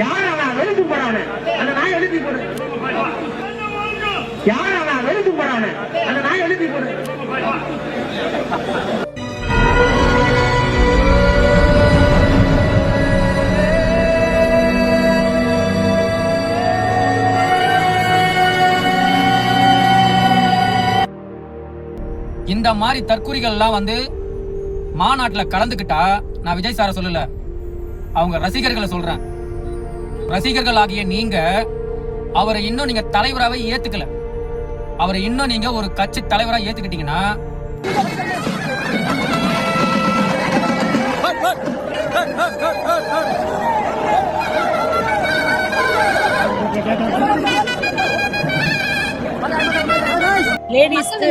யார் அவன் வெளுத்து போறானு அந்த நாய் எழுதி போடு. யார் அவன் வெளுத்து போறானு அந்த நாய் எழுதி போடு. இந்த மாதிரி தற்குறிகள்லாம் வந்து மாநாட்டில் கலந்துக்கிட்டா, நான் விஜய் சாரை சொல்லல, அவங்க ரசிகர்களை சொல்றேன். ரசிகர்கள் ஆகிய நீங்க அவரை இன்னும் நீங்க தலைவராகவே ஏத்துக்கல. அவரை இன்னும் நீங்க ஒரு கட்சி தலைவராக ஏத்துக்கிட்டீங்கன்னா லேடிஸ்க்கு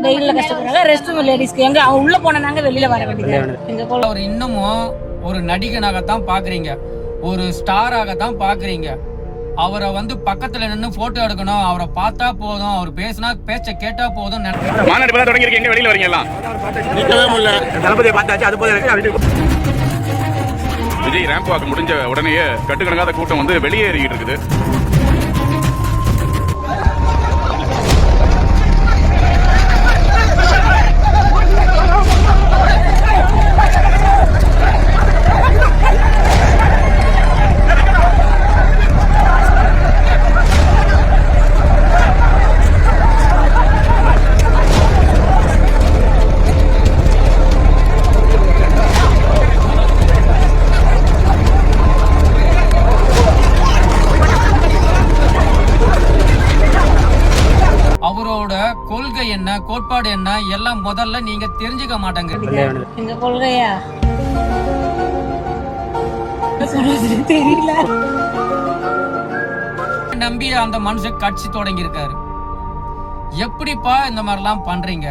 வெயில்ல கஷ்டப்படுறாங்க. ரெஸ்ட் ரூம் லேடிஸ்க்கு எங்க அவங்க உள்ள போனாங்க வெளியில வர வேண்டியது. எங்க போல அவர் இன்னமும் ஒரு நடிகனாகத்தான் பாக்குறீங்க, ஒரு ஸ்டாராகத்தான் பாக்குறீங்க. அவரை வந்து பக்கத்துல நின்று போட்டோ எடுக்கணும், அவரை பார்த்தா போதும், அவர் பேசினா பேச்ச கேட்டா போதும். மாநாடு இப்பதான் தொடங்கி இருக்கீங்க, வெளியில வரீங்க எல்லாம் நிக்கவே முடியல. தளபதியை பார்த்தாச்சு, அது போல விஜய் ரேம்ப் வாக் முடிஞ்ச உடனேயே கட்டுக்கணக்காத கூட்டம் வந்து வெளியேறிட்டு இருக்குது. அவரோட கொள்கை என்ன, கோட்பாடு என்ன எல்லாம் முதல்ல நீங்க தெரிஞ்சுக்க மாட்டாங்க. எங்க கொள்கையா தெரியல. நம்பி அந்த மனுஷன் கட்சி தொடங்கி இருக்காரு. எப்படிப்பா இந்த மாதிரி எல்லாம் பண்றீங்க?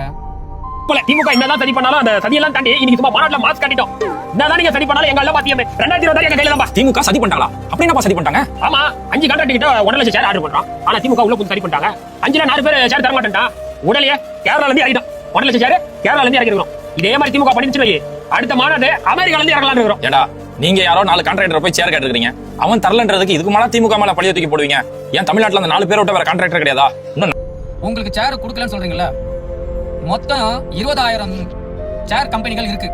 திமுக என்னதான் சரி பண்ணாலும் அந்த சதியெல்லாம் தாண்டி இன்னைக்கு சும்மா மாநாட்டுல மாஸ்க் கட்டிட்டோம். என்னதான் நீங்க சரி பண்ணாலும் எங்க எல்லாம் பாத்தியமே 2020 எங்க கையில தான். திமுக சதி பண்ணிட்டாங்களா? அப்படி என்னப்பா சதி பண்ணிட்டாங்க? ஆமா, 5 கான்ட்ராக்ட் கிட்ட 1 லட்சம் ஷேர் ஆர்டர் பண்றோம். ஆனா திமுக உள்ள புது சரி பண்ணிட்டாங்க. 5ல 4 பேர் ஷேர் தர மாட்டேன்டான். உடனே கேரளால இருந்து இறக்கிட்டோம். 1 லட்சம் ஷேர் கேரளால இருந்து இறக்கிருக்கோம். இதே மாதிரி திமுக பண்ணிச்சு வை, அடுத்த மாநாடு அமெரிக்கால இருந்து இறங்கலாம்னு இருக்கோம். ஏடா, நீங்க யாரோ 4 கான்ட்ராக்டர் போய் சேர் கேட்டுருக்கீங்க. அவன் தரலன்றதுக்கு இதுக்கு மேல திமுக மேல பழிய தூக்கி போடுவீங்க. ஏன் தமிழ்நாட்டுல அந்த 4 பேரை விட்டு வேற கான்ட்ராக்டர் கிடையாதா? உங்களுக்கு சேர் கொடுக்கலன்னு சொல்றீங்களா? மொத்தம் 20,000 சேர் கம்பெனிகள் இருக்கு.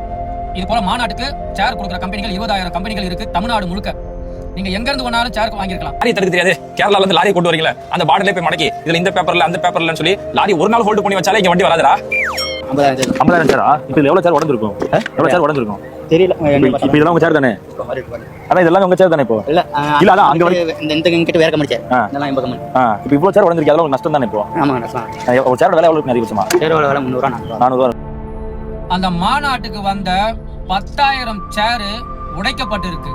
இது போல மாநாட்டுக்கு சேர் கொடுக்குற கம்பெனிகள் 20,000 கம்பெனிகள் இருக்கு தமிழ்நாடு முழுக்க. நீங்க எங்க இருந்து வேணாலும் சேர் வாங்கிருக்கலாம். லாரி தடுக்க தெரியாது. கேரளால இருந்து லாரி கொண்டு வரீங்களா, அந்த பார்டர்ல போய் மடக்கி இதுல இந்த பேப்பர்ல அந்த பேப்பர்லன்னு சொல்லி லாரி ஒரு நாள் ஹோல்ட் பண்ணி வச்சாலே இங்க வண்டி வராதுடா. 50,000 சேரா? இப்ப எவ்வளவு சேர் உடைஞ்சிருக்கும்? எவ்வளவு சேர் உடைஞ்சிருக்கும் தெரியல. இப்ப இதெல்லாம் உங்க சேர் தானே? அதான் இதெல்லாம் உங்க சேர் தானே? இப்போ இல்ல இல்ல, அதான் அங்க இந்த கிட்ட வேற கம்பெனி சேர் இதெல்லாம் 80 கம்பெனி. இப்ப இவ்வளவு சேர் உடைஞ்சிருக்கு, அதெல்லாம் உங்களுக்கு நஷ்டம் தானே? இப்போ ஆமா, நஷ்டம். ஒரு சேரோட விலை எவ்வளவு இருக்கு அதிகபட்சமா? சேரோட விலை 300 ரூபாய் 400 ரூபாய். அந்த மாநாட்டுக்கு வந்த 10,000 சேர் உடைக்கப்பட்டிருக்கு.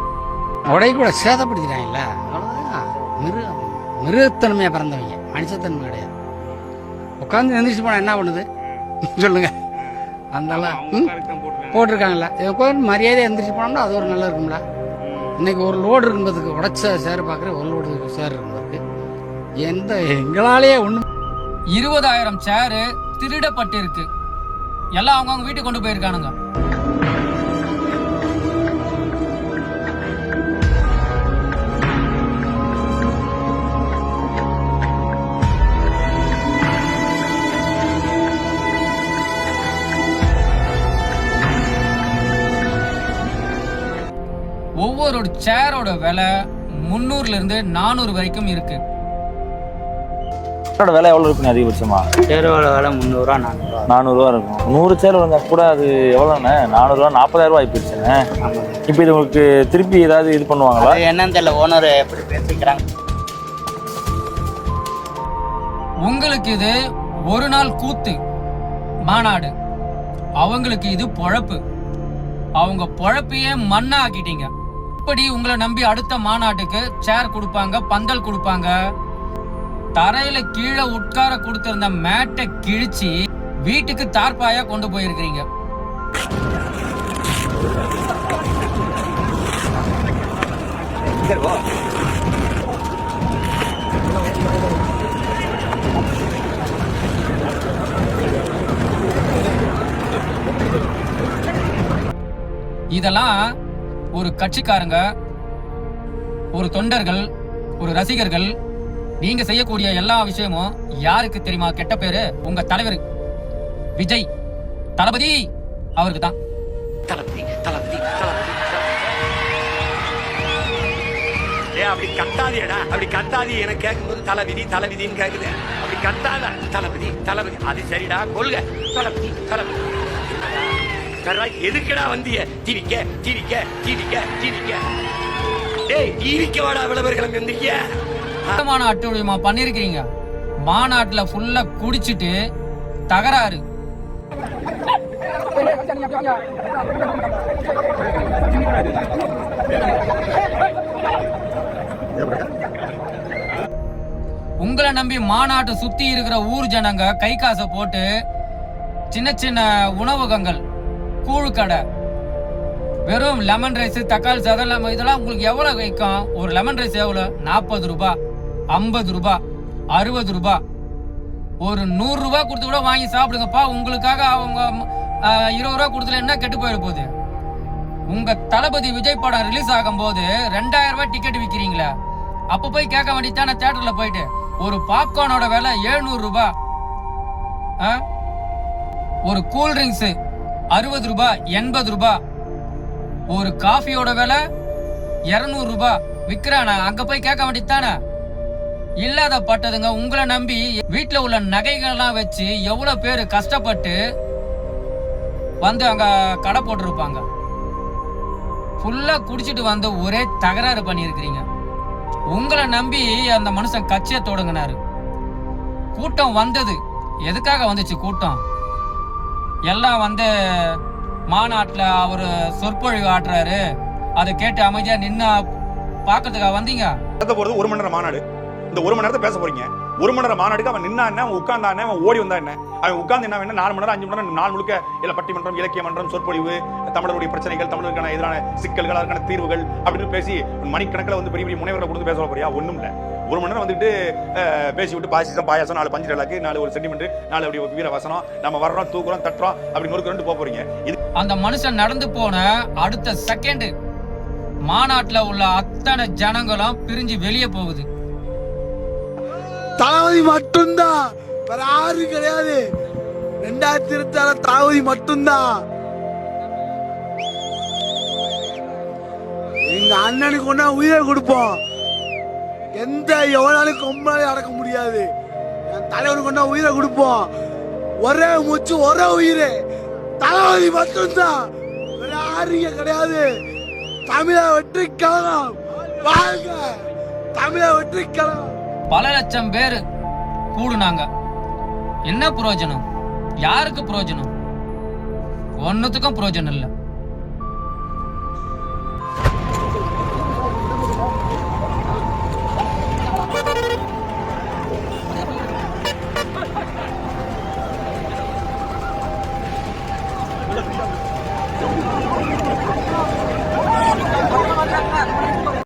உடை கூட சேதப்படுத்திட்டாங்கல்ல, அவ்வளவுதான். மிருகத்தன்மையா பிறந்தவங்க, மனுஷத்தன்மை கிடையாது. உட்காந்து எந்திரிச்சு போனா என்ன பண்ணுது சொல்லுங்க? அதெல்லாம் போட்டிருக்காங்கல்ல, உட்காந்து மரியாதை எந்திரிச்சு போனோம்னா அது ஒரு நல்லா இருக்கும்ல. இன்னைக்கு ஒரு லோடு இருக்கும்போதுக்கு உடைச்ச சேர் பார்க்குற ஒரு லோடு சேர் இருக்கும்போதுக்கு எங்களாலேயே ஒண்ணு 20,000 சேர் திருடப்பட்டிருக்கு. எல்லாம் அவங்க வீட்டுக்கு கொண்டு போயிருக்கானுங்க. ஒவ்வொரு சேரோட விலை 300 இருந்து 400 வரைக்கும் இருக்கு. விலை எவ்வளவு இருக்குங்க அதிகபட்சமா? சேரோட விலை 300 ரூபா 400 ரூபா இருக்கும். 100 சேர் வந்தா கூட அது எவ்வளவுண்ணே? 400 ரூபா 40,000 ரூபாய் ஆயிடுச்சுண்ணே. இப்ப இது உங்களுக்கு திருப்பி ஏதாவது இது பண்ணுவாங்களா? என்னன்னு தெரியல, ஓனர் எப்படி பேசிக்கிறாங்க. உங்களுக்கு இது ஒரு நாள் கூத்து மாநாடு, அவங்களுக்கு இது பொழப்பு. அவங்க பொழப்பையே மண்ணா ஆக்கிட்டீங்க. இப்படி உங்களை நம்பி அடுத்த மாநாட்டுக்கு சேர் கொடுப்பாங்க, பந்தல் கொடுப்பாங்க. தரையில கீழே உட்கார கொடுத்திருந்த மேட்டை கிழிச்சு வீட்டுக்கு தார்பாயா கொண்டு போயிருக்கிறீங்க. இதெல்லாம் ஒரு கட்சிக்காரங்க ஒரு தொண்டர்கள், ஒரு ரசிகர்கள், நீங்க செய்யக்கூடிய எல்லா விஷயமும் யாருக்கு தெரியுமா கெட்ட பேரு? உங்க தலைவர் விஜய் தளபதி அவருக்கு தான். தளபதி தளபதி தளபதி. அப்படி கத்தாதேடா, அப்படி கத்தாதி. எனக்கு கேட்கும்போது தலைவிதி தலைவிதின்னு கேக்குது. அப்படி கத்தாத. தளபதி தளபதி. அது சரிடா, கொள்க. தளபதி தளபதி. எதுக்குடா வந்திய? டிவிக்க டிவிக்க டிவிக்க டிவிக்க. டேய், டிவிக்க வாடா விளம்பரங்களும் எந்திரிக்க. அட்டுழியமா பண்ணிருக்கீங்க. மாநாட்டுல ஃபுல்லா குடிச்சிட்டு தகராறு. உங்களை நம்பி மாநாட்டு சுத்தி இருக்கிற ஊர் ஜனங்க கை காசை போட்டு சின்ன சின்ன உணவகங்கள், கூழுக்கடை, வெறும் லெமன் ரைஸ், தக்காளி சாதம், இதெல்லாம் உங்களுக்கு எவ்வளவு வைக்கும்? ஒரு லெமன் ரைஸ் எவ்வளவு? 40 ரூபாய், 50 ரூபாய், 60 ரூபாய். ஒரு 100 ரூபாய் கொடுத்து கூட வாங்கி சாப்பிடுங்கப்பா. உங்களுக்காக அவங்க 20 ரூபாய் கொடுத்துல என்ன கெட்டு போயிட போகுது? உங்க தளபதி விஜய் படம் ரிலீஸ் ஆகும் போது 2000 ரூபாய் டிக்கெட் விக்கிறீங்களா? அப்ப போய் கேட்க வேண்டியதான தியேட்டர்ல போயிட்டு. ஒரு பாப்கார்னோட விலை 700 ரூபாய். ஒரு கூல் ட்ரிங்க்ஸ் 60 ரூபாய், 80 ரூபாய். ஒரு காஃபியோட விலை 200 ரூபாய் விக்கிறானா? அங்க போய் கேட்க வேண்டியதானே? இல்லாத பட்டதுங்க உங்களை நம்பி வீட்டுல உள்ள நகைகள்லாம் வச்சு எவ்வளவு பேரு கஷ்டப்பட்டு வந்து அங்க கடை போட்டுருப்பாங்க. ஃபுல்லா குடிச்சிட்டு வந்து ஒரே தகராறு பண்ணியிருக்கிறீங்க. உங்களை நம்பி அந்த மனுஷன் கட்சியை தொடங்கினாரு. கூட்டம் வந்தது. எதுக்காக வந்துச்சு கூட்டம்? எல்லாம் வந்து மாநாட்டுல அவரு சொற்பொழிவு ஆட்டுறாரு, அதை கேட்டு அமைதியா நின்னா பாக்கிறதுக்காக வந்தீங்க. போறது 1 மணி நேரம் மாநாடு. இந்த 1 மணி நேரத்தை பேச போறீங்க. 1 மணி நேரம் மாநாடுக்கு அவன் நின்னா என்ன, அவன் உட்கார்ந்தா என்ன, அவன் ஓடி வந்தா என்ன? அவன் உட்கார்ந்து என்ன வேணும்? 4 மணி நேரம் 5 மணி நேரம் நாள் முழுக்க இல்ல பட்டிமன்றம், இலக்கிய மன்றம், சொற்பொழிவு, தமிழருடைய பிரச்சனைகள், தமிழருக்கான எதிரான சிக்கல்கள், அதற்கான தீர்வுகள் அப்படின்னு பேசி மணிக்கணக்கில் வந்து பெரிய பெரிய முனைவர்களை கொடுத்து பேச போறியா? ஒண்ணும் இல்ல. 1 மணி நேரம் வந்துட்டு பேசி விட்டு பாயாசம் 4 பஞ்சு டயலாக், 4 ஒரு சென்டிமெண்ட், 4 அப்படி வீர வசனம், நம்ம வர்றோம், தூக்குறோம், தட்டுறோம், அப்படி நொறுக்கு போக போறீங்க. இது அந்த மனுஷன் நடந்து போன அடுத்த செகண்ட் மாநாட்டுல உள்ள அத்தனை ஜனங்களும் பிரிஞ்சு வெளியே போகுது. தளபதி மட்டும்தான், வேற யாரும் கிடையாது. 2026 தளபதி மட்டும்தான். எங்க அண்ணனுக்கு ஒன்னா உயிரை கொடுப்போம். எந்த எவ்வளவு கொம்பாலையும் அடக்க முடியாது. என் தலைவனுக்கு ஒன்னா உயிரை கொடுப்போம். ஒரே மூச்சு, ஒரே உயிர், தளபதி மட்டும்தான், வேற யாரும் கிடையாது. தமிழ வெற்றி கழகம் வாழ்க! தமிழ வெற்றி கழகம். பல லட்சம் பேர் கூடுனாங்க. என்ன பிரயோஜனம்? யாருக்கு பிரயோஜனம்? ஒன்னுத்துக்கும் பிரயோஜனம் இல்லை.